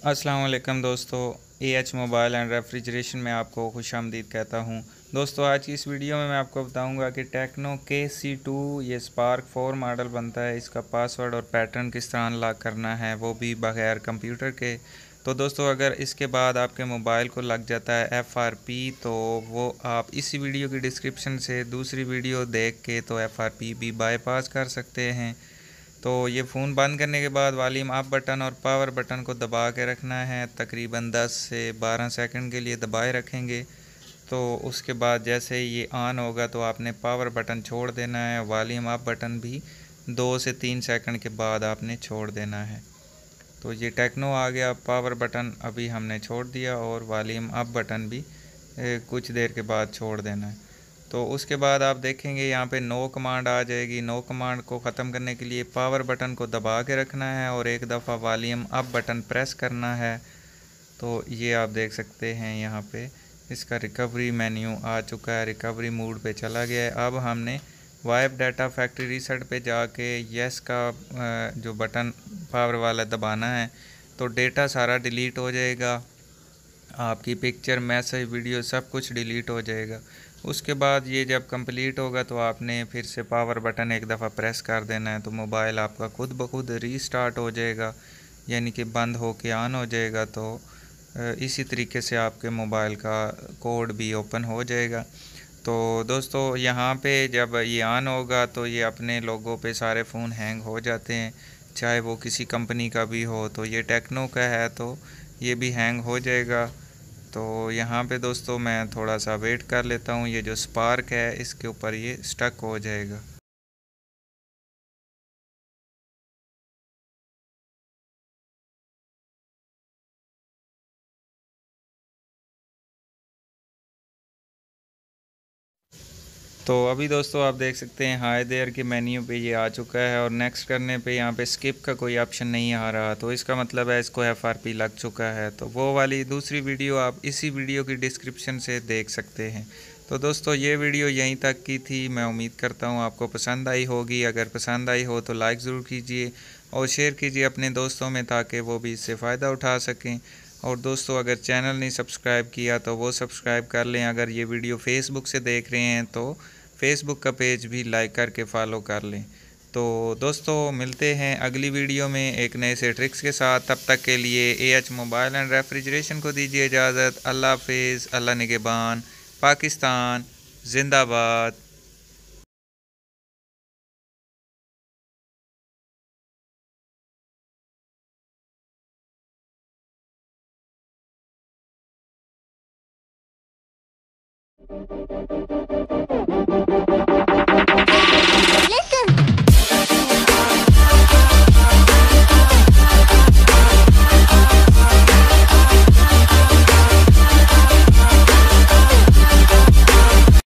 अस्सलाम वालेकुम दोस्तों। एएच मोबाइल एंड रेफ्रिजरेशन में आपको खुशामदीद कहता हूं। दोस्तों, आज की इस वीडियो में मैं आपको बताऊंगा कि टेक्नो KC2 ये स्पार्क 4 मॉडल बनता है, इसका पासवर्ड और पैटर्न किस तरह अनलॉक करना है, वो भी बगैर कंप्यूटर के। तो दोस्तों, अगर इसके बाद आपके मोबाइल को लग जाता है FRP, तो वो आप इसी वीडियो की डिस्क्रिप्शन से दूसरी वीडियो देख के तो FRP भी बाईपास कर सकते हैं। तो ये फ़ोन बंद करने के बाद वॉल्यूम अप बटन और पावर बटन को दबा के रखना है, तकरीबन 10 से 12 सेकंड के लिए दबाए रखेंगे। तो उसके बाद जैसे ही ये ऑन होगा तो आपने पावर बटन छोड़ देना है, वॉल्यूम अप बटन भी 2 से 3 सेकंड के बाद आपने छोड़ देना है। तो ये टेक्नो आ गया, पावर बटन अभी हमने छोड़ दिया और वॉल्यूम अप बटन भी कुछ देर के बाद छोड़ देना है। तो उसके बाद आप देखेंगे यहाँ पे नो कमांड आ जाएगी। नो कमांड को ख़त्म करने के लिए पावर बटन को दबा के रखना है और एक दफ़ा वॉल्यूम अप बटन प्रेस करना है। तो ये आप देख सकते हैं यहाँ पे इसका रिकवरी मेन्यू आ चुका है, रिकवरी मोड पे चला गया है। अब हमने वाइप डाटा फैक्ट्री रीसेट पे जाके यस का जो बटन पावर वाला दबाना है, तो डेटा सारा डिलीट हो जाएगा। आपकी पिक्चर, मैसेज, वीडियो सब कुछ डिलीट हो जाएगा। उसके बाद ये जब कंप्लीट होगा तो आपने फिर से पावर बटन एक दफ़ा प्रेस कर देना है, तो मोबाइल आपका खुद ब खुद रीस्टार्ट हो जाएगा, यानी कि बंद हो के ऑन हो जाएगा। तो इसी तरीके से आपके मोबाइल का कोड भी ओपन हो जाएगा। तो दोस्तों, यहाँ पे जब ये ऑन होगा तो ये अपने लोगों पे सारे फ़ोन हैंग हो जाते हैं, चाहे वो किसी कंपनी का भी हो। तो ये टेक्नो का है तो ये भी हैंग हो जाएगा। तो यहाँ पे दोस्तों मैं थोड़ा सा वेट कर लेता हूँ, ये जो स्पार्क है इसके ऊपर ये स्टक हो जाएगा। तो अभी दोस्तों आप देख सकते हैं हाई देयर के मेन्यू पे ये आ चुका है और नेक्स्ट करने पे यहाँ पे स्किप का कोई ऑप्शन नहीं आ रहा, तो इसका मतलब है इसको FRP लग चुका है। तो वो वाली दूसरी वीडियो आप इसी वीडियो की डिस्क्रिप्शन से देख सकते हैं। तो दोस्तों, ये वीडियो यहीं तक की थी। मैं उम्मीद करता हूँ आपको पसंद आई होगी। अगर पसंद आई हो तो लाइक ज़रूर कीजिए और शेयर कीजिए अपने दोस्तों में, ताकि वो भी इससे फ़ायदा उठा सकें। और दोस्तों, अगर चैनल नहीं सब्सक्राइब किया तो वो सब्सक्राइब कर लें। अगर ये वीडियो फेसबुक से देख रहे हैं तो फेसबुक का पेज भी लाइक करके फॉलो कर लें। तो दोस्तों, मिलते हैं अगली वीडियो में एक नए से ट्रिक्स के साथ। तब तक के लिए एएच मोबाइल एंड रेफ्रिजरेशन को दीजिए इजाज़त। अल्लाह हाफिज़, अल्लाह निगहबान, पाकिस्तान जिंदाबाद।